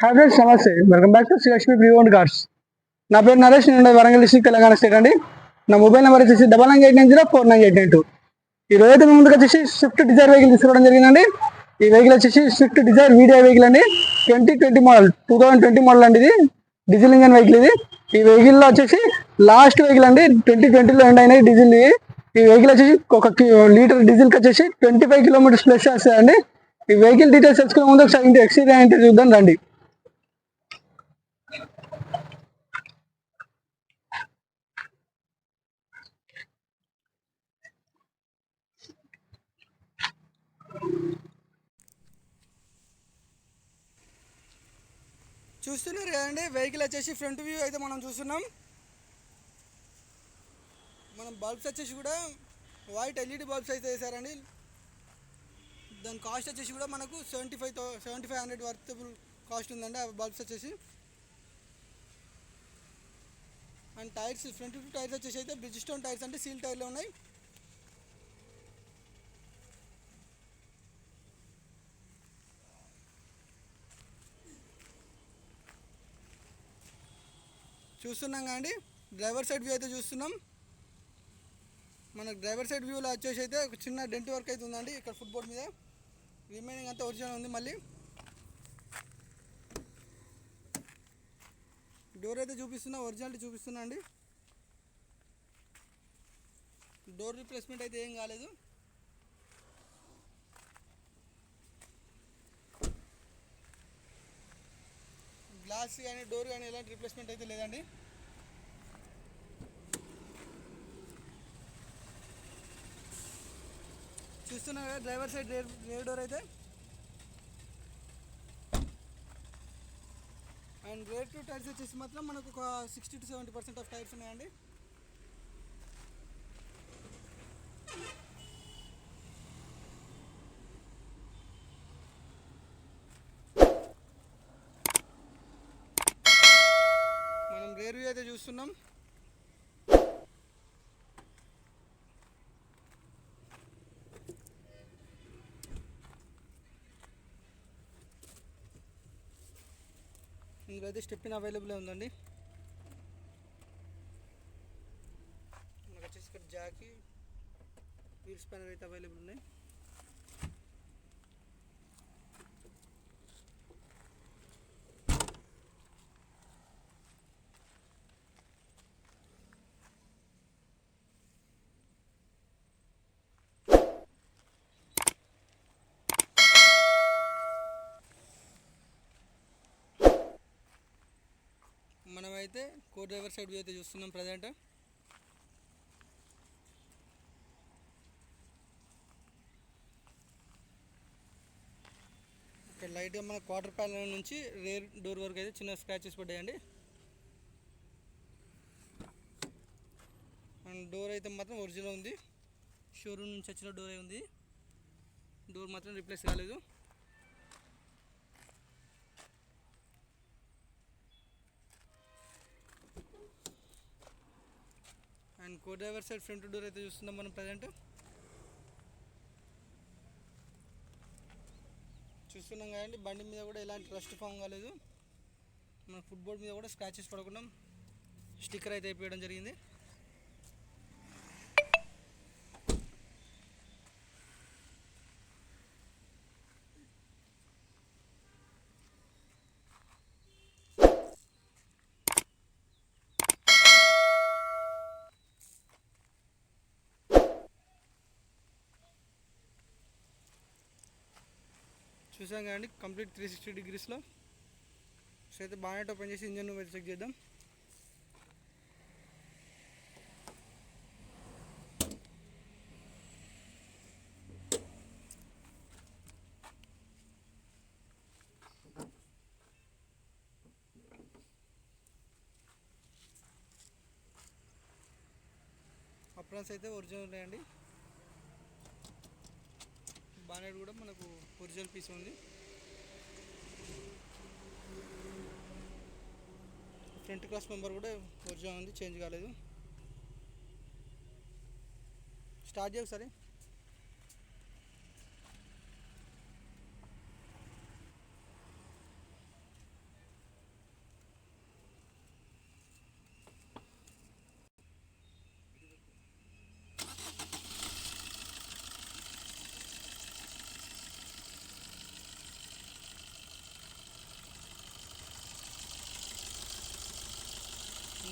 Hi friends, నమస్తే. Welcome back to Shri Lakshmi pre owned cars. నా పేరు నరేష్, నేను వరంగల్ డిస్ట్రిక్ట్, తెలంగాణ స్టేట్ అండి. నా మొబైల్ నెంబర్ వచ్చేసి 9989049892. ఈ రోజైతే మీ ముందుకు వచ్చేసి స్విఫ్ట్ డిజైర్ వెహికల్ తీసుకోవడం జరిగిందండి. ఈ వెహికల్ వచ్చేసి స్విఫ్ట్ డిజైర్ వీడియో వెహికల్ అండి. 2020 మోడల్, 2020 మోడల్ అండి. ఇది డీజిల్ ఇంజన్ వెహికల్. ఇది ఈ వెహికల్లో వచ్చేసి లాస్ట్ వెహికల్ అండి. 2020లో ఎండ్ అయినాయి డీజిల్. ఈ వెహికల్ వచ్చేసి 1 లీటర్ డీజిల్కి వచ్చేసి 25 కిలోమీటర్స్ ప్లస్ చేస్తాయండి. ఈ వెహికల్ డీటెయిల్స్ తెలుసుకునే ముందు ఒకసారి ఎక్స్టీరియర్ అంటే చూద్దాం రండి. చూస్తున్నారు కదండి, వెహికల్ వచ్చేసి ఫ్రంట్ వ్యూ అయితే మనం చూస్తున్నాం. మనం బల్బ్స్ వచ్చేసి కూడా వైట్ ఎల్ఈడి బల్బ్స్ అయితే వేసారండి. దాని కాస్ట్ వచ్చేసి కూడా మనకు 7500 వర్తబుల్ కాస్ట్ ఉందండి ఆ బల్బ్స్ వచ్చేసి. అండ్ టైర్స్, ఫ్రంట్ టైర్స్ వచ్చేసి అయితే బ్రిడ్జ్ స్టోన్ టైర్స్ అంటే సీల్ టైర్లు ఉన్నాయి. చూస్తున్నాం కానీ డ్రైవర్ సైడ్ వ్యూ అయితే చూస్తున్నాం. మనకు డ్రైవర్ సైడ్ వ్యూలో వచ్చేసి అయితే ఒక చిన్న డెంట్ వర్క్ అయితే ఉందండి ఇక్కడ ఫుట్బోర్డ్ మీద. రిమైనింగ్ అంతా ఒరిజినల్ ఉంది. మళ్ళీ డోర్ అయితే చూపిస్తున్నా, ఒరిజినాలిటీ చూపిస్తున్నా అండి. డోర్ రీప్లేస్మెంట్ అయితే ఏం కాలేదు. గ్లాస్ కానీ డోర్ కానీ ఎలాంటి రీప్లేస్మెంట్ అయితే లేదండి. చూస్తున్నా కదా డ్రైవర్ సైడ్ రేర్ డోర్ అయితే. అండ్ రేర్ టు టైర్స్ వచ్చేసి మాత్రం మనకు ఒక 60 to 70% ఆఫ్ టైర్స్ ఉన్నాయండి. మనం రేర్ వ్యూ అయితే చూస్తున్నాం. ఇందులో అయితే స్టెప్పిన్ అవైలబుల్ ఉందండి. మనకు వచ్చేసి ఇక్కడ జాకీ వీల్ స్పానర్ అయితే అవైలబుల్ ఉన్నాయి. మనమైతే కో డ్రైవర్ సైడ్ వ్యూ అయితే చూస్తున్నాం ప్రజెంట్. ఇక్కడ లైట్గా మన క్వార్టర్ ప్యానల్ నుంచి రేర్ డోర్ వరకు అయితే చిన్న స్క్రాచెస్ పడ్డాయండి. అండ్ డోర్ అయితే మాత్రం ఒరిజినల్ ఉంది. షోరూమ్ నుంచి వచ్చిన డోర్ ఉంది. డోర్ మాత్రం రీప్లేస్ కాలేదు. And co driver side front door అయితే చూస్తున్నాం మనం ప్రజెంట్. చూస్తున్నాం కదండి, బండి మీద కూడా ఎలాంటి రస్ట్ ఫామ్ కాలేదు. మన ఫుట్బోర్డ్ మీద కూడా స్క్రాచెస్ పడకుండా స్టిక్కర్ అయితే వేయడం జరిగింది. చూసాం కదండి కంప్లీట్ 360 degreesలో. సో అయితే బానెట్ ఓపెన్ చేసి ఇంజన్ చెక్ చేద్దాం. అప్రాన్స్ అయితే ఒరిజినల్ ఉన్నాయండి. బానెట్ కూడా మనకు ఒరిజినల్ పీస్ ఉంది. ఫ్రంట్ క్లాస్ మెంబర్ కూడా ఒరిజినల్ ఉంది, చేంజ్ కాలేదు. స్టార్ట్ చేయ ఒకసారి.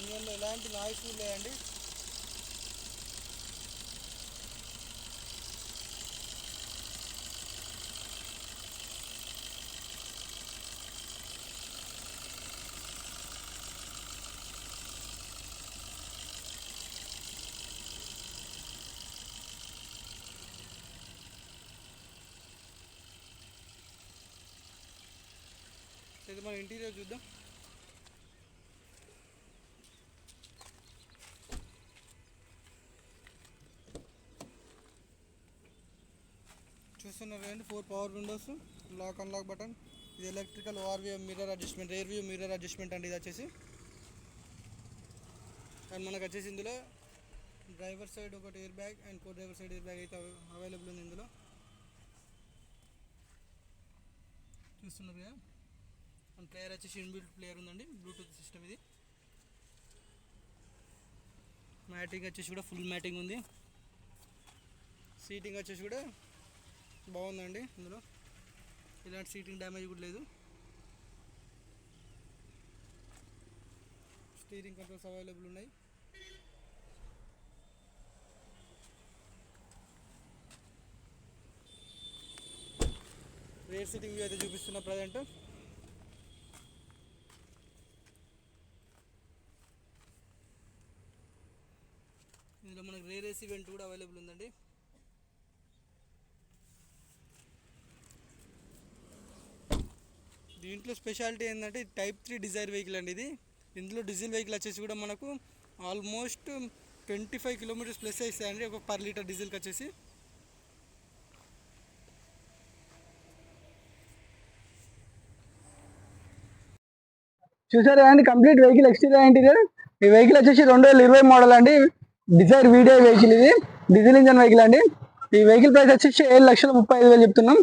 ఇంజన్లో ఎలాంటి నాయిస్ లేదండి. ఇది మన ఇంటీరియర్ చూద్దాం. చూస్తున్నారు కదండి, 4 power windows, lock unlock button. ఇది electrical ORVM mirror adjustment, rear view mirror adjustment అండి ఇది వచ్చేసి. అండ్ మనకు వచ్చేసి ఇందులో డ్రైవర్ సైడ్ ఒకటి airbag and co driver side airbag అయితే అవైలబుల్ ఉంది ఇందులో. చూస్తున్నారు కదా. అండ్ ప్లేయర్ వచ్చేసి ఇన్బిల్ట్ ప్లేయర్ ఉందండి, బ్లూటూత్ సిస్టమ్ ఇది. మ్యాటింగ్ వచ్చేసి కూడా ఫుల్ మ్యాటింగ్ ఉంది. సీటింగ్ వచ్చేసి కూడా బాగుందండి, ఇందులో ఇలాంటి సీటింగ్ డ్యామేజ్ కూడా లేదు. స్టీరింగ్ కంట్రోల్స్ అవైలబుల్ ఉన్నాయి. రేర్ సీటింగ్ వ్యూ అయితే చూపిస్తున్నా ప్రజెంట్. ఇందులో మనకు రేర్ ఏసీ వెంట్ కూడా అవైలబుల్ ఉందండి. దీంట్లో స్పెషాలిటీ ఏంటంటే టైప్ 3 డిజైర్ వెహికల్ అండి ఇది. ఇందులో డీజిల్ వెహికల్ వచ్చేసి కూడా మనకు ఆల్మోస్ట్ 25 కిలోమీటర్స్ ప్లస్ ఇస్తాయండి ఒక పర్ లీటర్ డీజిల్కి వచ్చేసి. చూసారా అండి, కంప్లీట్ వెహికల్ ఎక్స్టీరియర్ ఇంటీరియర్. ఈ వెహికల్ వచ్చేసి 2020 మోడల్ అండి, డిజైర్ వీడియో వెహికల్. ఇది డీజిల్ ఇంజన్ వెహికల్ అండి. ఈ వెహికల్ ప్రైస్ వచ్చేసి 7,35,000 చెప్తున్నాం.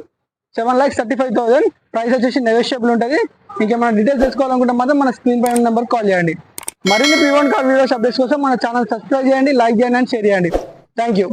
7,35,000 ప్రైస్ వచ్చేసి నెగోషియబుల్ ఉంటుంది. ఇంకేమైనా డీటెయిల్స్ తెలుసుకోవాలనుకుంటే మాత్రం మన స్క్రీన్ పై ఉన్న నెంబర్ కాల్ చేయండి. మరిన్ని pre own car videos updates కోసం మన ఛానల్ సబ్స్క్రైబ్ చేయండి, లైక్ చేయండి అండ్ షేర్ చేయండి. Thank you.